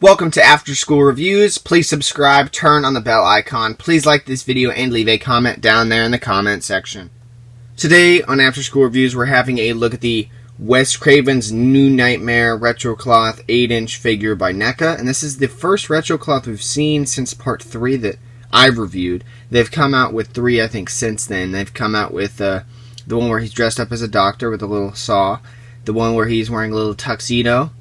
Welcome to After School Reviews. Please subscribe, turn on the bell icon. Please like this video and leave a comment down there in the comment section. Today on After School Reviews, we're having a look at the Wes Craven's New Nightmare Retro Cloth 8-inch figure by NECA. And this is the first retro cloth we've seen since part 3 that I've reviewed. They've come out with 3, I think, since then. They've come out with the one where he's dressed up as a doctor with a little saw, the one where he's wearing a little tuxedo,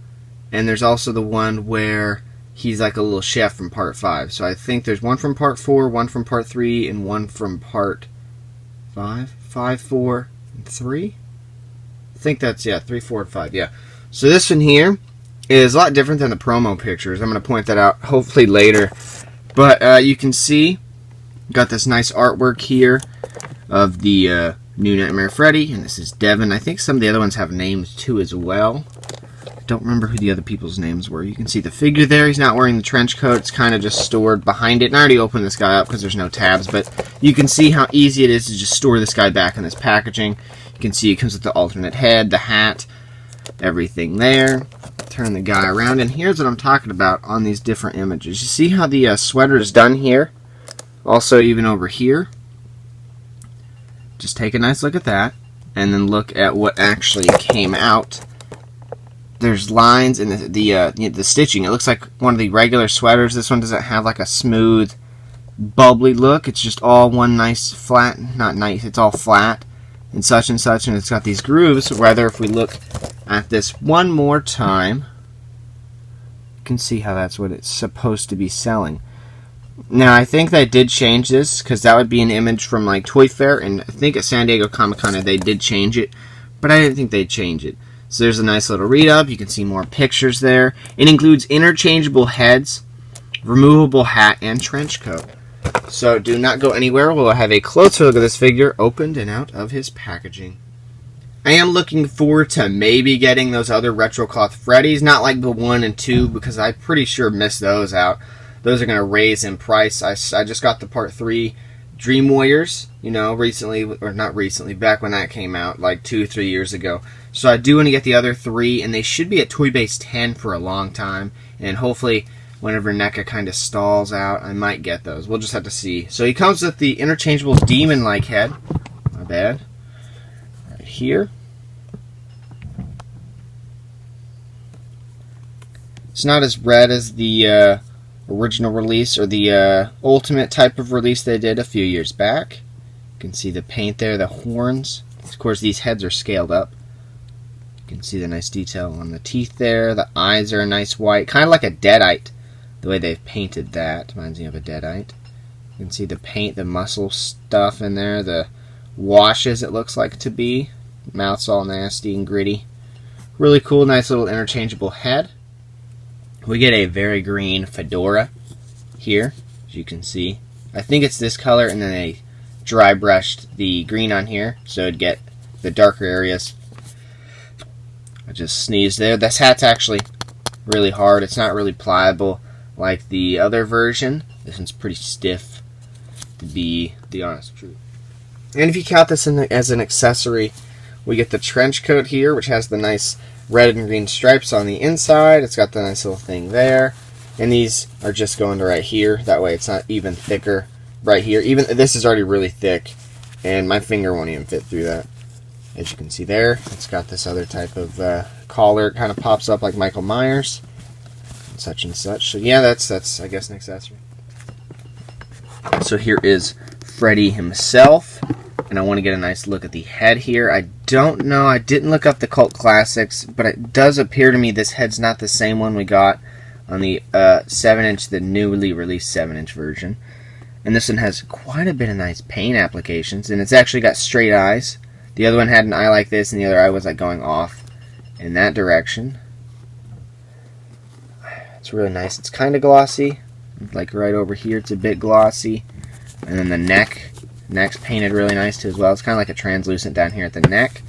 and there's also the one where he's like a little chef from part 5. So I think there's one from part 4, one from part 3, and one from part 5? 5, 4, and 3? I think that's, 3, 4, and 5, yeah. So this one here is a lot different than the promo pictures. I'm going to point that out hopefully later. But you can see, got this nice artwork here of the New Nightmare Freddy, and this is Devin. I think some of the other ones have names too as well. Don't remember who the other people's names were. You can see the figure there. He's not wearing the trench coat. It's kind of just stored behind it. And I already opened this guy up because there's no tabs, but you can see how easy it is to just store this guy back in this packaging. You can see it comes with the alternate head, the hat, everything there. Turn the guy around, and here's what I'm talking about on these different images. You see how the sweater is done here? Also, even over here. Just take a nice look at that, and then look at what actually came out. There's lines in the stitching. It looks like one of the regular sweaters. This one doesn't have like a smooth, bubbly look. It's just all one nice flat, not nice, it's all flat and such, and it's got these grooves. Rather, if we look at this one more time, you can see how that's what it's supposed to be selling. Now, I think they did change this, because that would be an image from like Toy Fair, and I think at San Diego Comic-Con they did change it, but I didn't think they'd change it. So there's a nice little read-up. You can see more pictures there. It includes interchangeable heads, removable hat, and trench coat. So do not go anywhere. We'll have a closer look at this figure opened and out of his packaging. I am looking forward to maybe getting those other retro cloth Freddys, not like the 1 and 2, because I pretty sure missed those out. Those are going to raise in price. I just got the part 3 Dream Warriors, recently, or not recently, back when that came out, like 2 or 3 years ago. So I do want to get the other 3, and they should be at Toy Base 10 for a long time. And hopefully, whenever NECA kind of stalls out, I might get those. We'll just have to see. So he comes with the interchangeable demon-like head. My bad. Right here. It's not as red as the original release, or the ultimate type of release they did a few years back. You can see the paint there, the horns. Of course, these heads are scaled up. You can see the nice detail on the teeth there. The eyes are a nice white, kind of like a Deadite, the way they've painted that. Reminds me of a Deadite. You can see the paint, the muscle stuff in there, the washes it looks like to be. Mouth's all nasty and gritty. Really cool, nice little interchangeable head. We get a very green fedora here, as you can see. I think it's this color, and then they dry brushed the green on here, so it'd get the darker areas. I just sneezed there. This hat's actually really hard. It's not really pliable like the other version. This one's pretty stiff, to be the honest truth. And if you count this as an accessory, we get the trench coat here, which has the nice red and green stripes on the inside. It's got the nice little thing there. And these are just going to right here. That way it's not even thicker right here. Even this is already really thick, and my finger won't even fit through that. As you can see there, it's got this other type of collar. It kind of pops up like Michael Myers, and such. So yeah, that's I guess an accessory. So here is Freddy himself, and I want to get a nice look at the head here. I don't know, I didn't look up the cult classics, but it does appear to me this head's not the same one we got on the 7-inch, the newly released 7-inch version. And this one has quite a bit of nice paint applications, and it's actually got straight eyes. The other one had an eye like this, and the other eye was like going off in that direction. It's really nice. It's kind of glossy, like right over here. It's a bit glossy, and then the neck's painted really nice too as well. It's kind of like a translucent down here at the neck,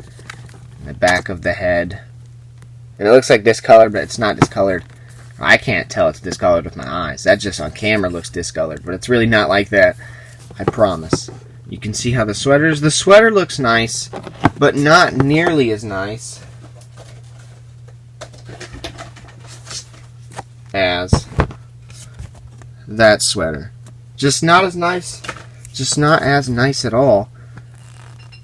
and the back of the head. And it looks like discolored, but it's not discolored. I can't tell it's discolored with my eyes. That just on camera looks discolored, but it's really not like that. I promise. You can see how the sweater looks nice, but not nearly as nice as that sweater. Just not as nice. Just not as nice at all.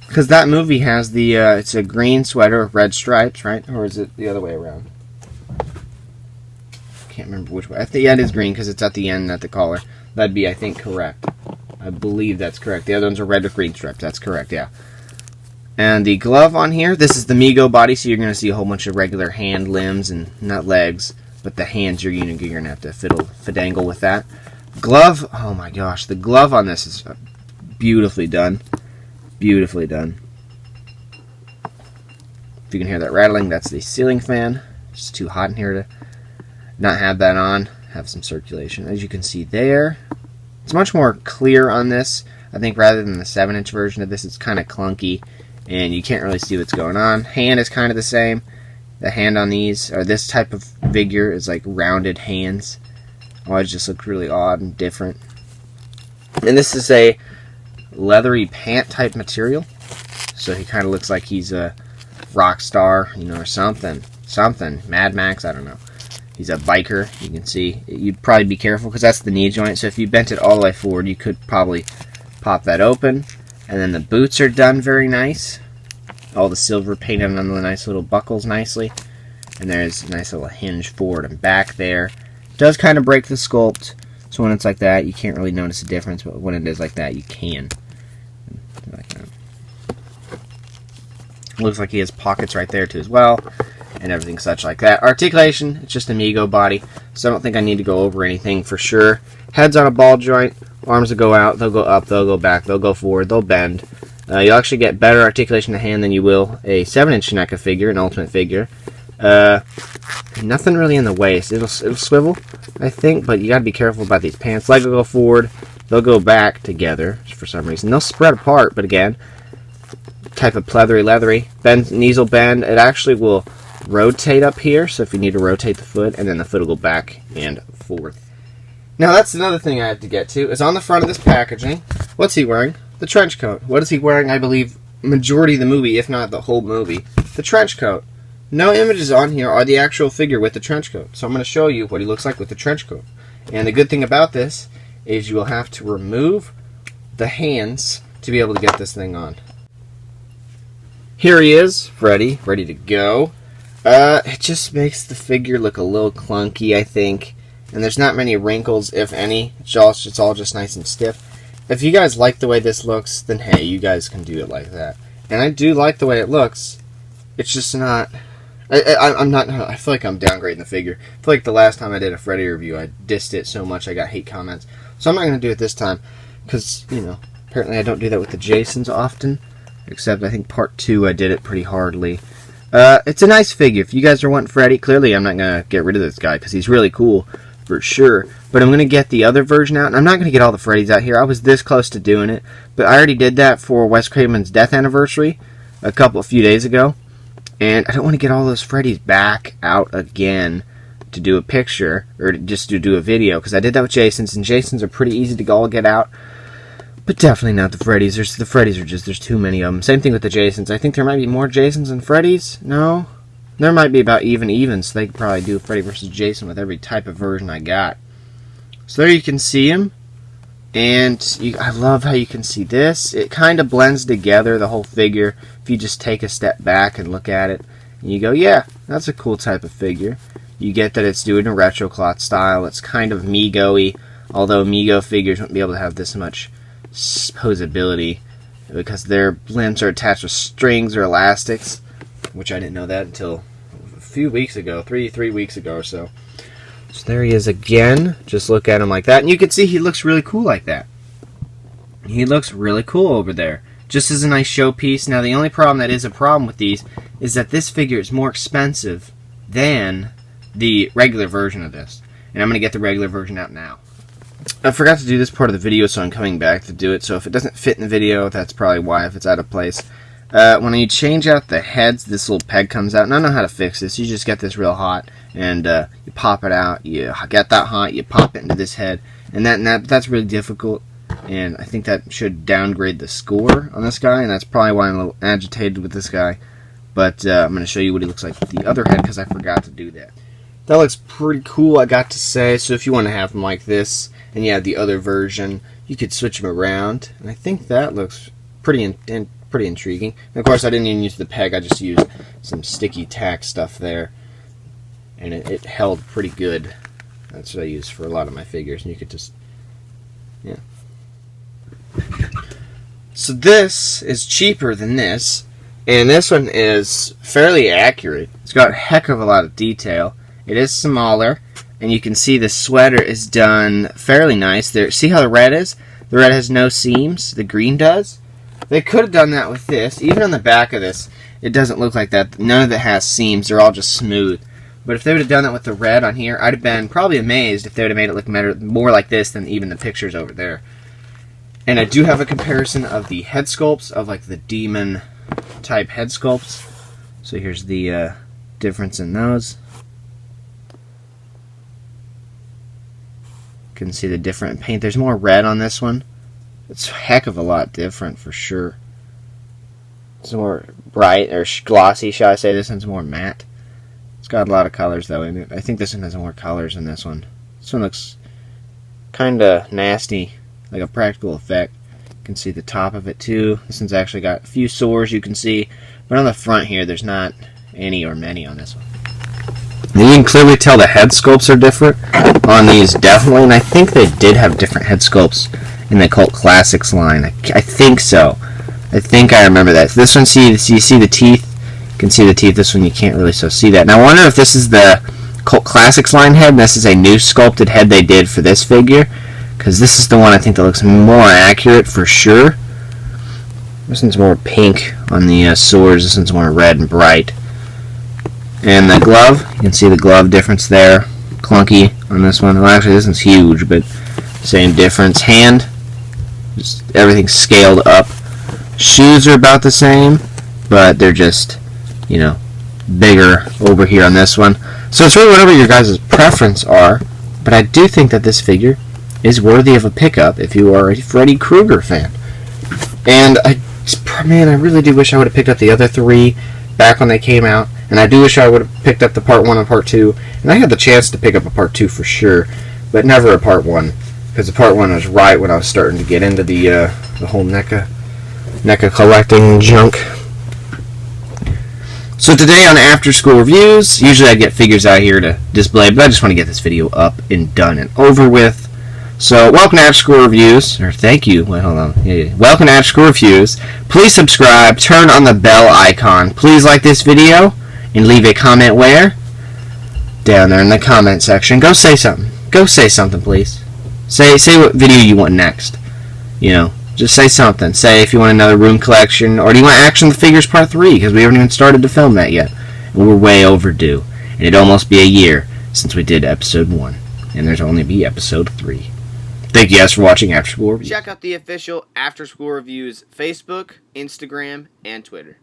Because that movie has the, it's a green sweater with red stripes, right? Or is it the other way around? Can't remember which way. I think, yeah, it is green because it's at the end, not the collar. That'd be, I think, correct. I believe that's correct. The other ones are red with green stripes. That's correct, yeah. And the glove on here, this is the Mego body, so you're going to see a whole bunch of regular hand limbs and not legs, but the hands you're going to have to fiddle with that. Glove, oh my gosh, the glove on this is beautifully done. Beautifully done. If you can hear that rattling, that's the ceiling fan. It's too hot in here to not have that on. Have some circulation. As you can see there, it's much more clear on this. I think rather than the 7-inch version of this, it's kind of clunky, and you can't really see what's going on. Hand is kind of the same. The hand on these, or this type of figure, is like rounded hands. Always just look really odd and different. And this is a leathery pant type material, so he kind of looks like he's a rock star, you know, or something. Mad Max, I don't know. He's a biker. You can see. You'd probably be careful because that's the knee joint, so if you bent it all the way forward, you could probably pop that open. And then the boots are done very nice. All the silver painted on the nice little buckles nicely. And there's a nice little hinge forward and back there. It does kind of break the sculpt, so when it's like that, you can't really notice a difference, but when it is like that, you can. Like that. Looks like he has pockets right there too as well, and everything such like that. Articulation, it's just a Mego body, so I don't think I need to go over anything for sure. Head's on a ball joint, arms will go out, they'll go up, they'll go back, they'll go forward, they'll bend. You'll actually get better articulation of hand than you will a 7-inch NECA figure, an Ultimate figure. Nothing really in the waist. It'll swivel, I think, but you gotta be careful about these pants. Leg will go forward, they'll go back together for some reason. They'll spread apart, but again, type of leathery. Knees will bend. It actually will rotate up here, so if you need to rotate the foot, and then the foot will go back and forth. Now that's another thing I have to get to, is on the front of this packaging, what's he wearing? The trench coat. What is he wearing? I believe majority of the movie, if not the whole movie. The trench coat. No images on here are the actual figure with the trench coat. So I'm going to show you what he looks like with the trench coat. And the good thing about this is you will have to remove the hands to be able to get this thing on. Here he is, Freddy, ready to go. It just makes the figure look a little clunky, I think. And there's not many wrinkles, if any. It's all just nice and stiff. If you guys like the way this looks, then hey, you guys can do it like that. And I do like the way it looks. It's just not... I feel like I'm downgrading the figure. I feel like the last time I did a Freddy review, I dissed it so much I got hate comments. So I'm not going to do it this time. Because, you know, apparently I don't do that with the Jasons often. Except I think part 2 I did it pretty hardly. It's a nice figure. If you guys are wanting Freddy, clearly I'm not going to get rid of this guy because he's really cool. For sure, but I'm going to get the other version out, and I'm not going to get all the Freddys out here. I was this close to doing it, but I already did that for Wes Craven's death anniversary a few days ago, and I don't want to get all those Freddys back out again to do a picture, or just to do a video, because I did that with Jason's, and Jason's are pretty easy to all get out, but definitely not the Freddys. The Freddys are just, there's too many of them. Same thing with the Jasons. I think there might be more Jasons than Freddys. No? There might be about even, so they could probably do Freddy vs. Jason with every type of version I got. So there you can see him, and I love how you can see this. It kind of blends together, the whole figure, if you just take a step back and look at it, and you go, yeah, that's a cool type of figure. You get that it's doing a retro cloth style. It's kind of Mego-y, although Mego figures won't be able to have this much posability, because their limbs are attached with strings or elastics. Which I didn't know that until a few weeks ago, three weeks ago or so. So there he is again. Just look at him like that. And you can see he looks really cool like that. He looks really cool over there. Just as a nice showpiece. Now the only problem that is a problem with these is that this figure is more expensive than the regular version of this. And I'm going to get the regular version out now. I forgot to do this part of the video, so I'm coming back to do it. So if it doesn't fit in the video, that's probably why, if it's out of place. When you change out the heads, this little peg comes out, and I know how to fix this. You just get this real hot, and you pop it out. You get that hot, you pop it into this head, and that's really difficult. And I think that should downgrade the score on this guy, and that's probably why I'm a little agitated with this guy. But I'm going to show you what he looks like with the other head, because I forgot to do that. That looks pretty cool, I got to say. So if you want to have them like this, and you have the other version, you could switch them around. And I think that looks pretty intriguing. And of course, I didn't even use the peg. I just used some sticky tack stuff there, and it held pretty good. That's what I use for a lot of my figures. And you could just, yeah. So this is cheaper than this, and this one is fairly accurate. It's got a heck of a lot of detail. It is smaller, and you can see the sweater is done fairly nice. There, see how the red is? The red has no seams. The green does. They could have done that with this. Even on the back of this, it doesn't look like that. None of it has seams. They're all just smooth. But if they would have done that with the red on here, I'd have been probably amazed if they would have made it look more like this than even the pictures over there. And I do have a comparison of the head sculpts, of like the demon type head sculpts. So here's the difference in those. You can see the different paint. There's more red on this one. It's a heck of a lot different for sure. It's more bright, or glossy, shall I say. This one's more matte. It's got a lot of colors though in it. I think this one has more colors than this one. This one looks kind of nasty, like a practical effect. You can see the top of it too. This one's actually got a few sores you can see, but on the front here there's not any or many on this one. And you can clearly tell the head sculpts are different on these, definitely, and I think they did have different head sculpts in the Cult Classics line. I think so. I think I remember that. This one, you see the teeth? You can see the teeth. This one you can't really so see that. Now I wonder if this is the Cult Classics line head, and this is a new sculpted head they did for this figure, because this is the one I think that looks more accurate for sure. This one's more pink on the swords. This one's more red and bright. And the glove, you can see the glove difference there. Clunky on this one. Well, actually, this one's huge, but same difference. Hand, just everything's scaled up. Shoes are about the same, but they're just, you know, bigger over here on this one. So it's really whatever your guys' preference are, but I do think that this figure is worthy of a pickup if you are a Freddy Krueger fan. And man, I really do wish I would have picked up the other three back when they came out. And I do wish I would have picked up the part 1 and part 2. And I had the chance to pick up a part 2 for sure, but never a part 1. Because the part 1 was right when I was starting to get into the whole NECA collecting junk. So today on After School Reviews, usually I get figures out here to display, but I just want to get this video up and done and over with. So welcome to After School Reviews, or thank you. Wait, hold on. Yeah. Welcome to After School Reviews. Please subscribe, turn on the bell icon. Please like this video. And leave a comment where? Down there in the comment section. Go say something. Go say something, please. Say what video you want next. You know, just say something. Say if you want another room collection, or do you want Action the Figures Part 3? Because we haven't even started to film that yet. And we're way overdue. And it'd almost be a year since we did episode 1. And there's only be episode 3. Thank you guys for watching After School Reviews. Check out the official After School Reviews Facebook, Instagram, and Twitter.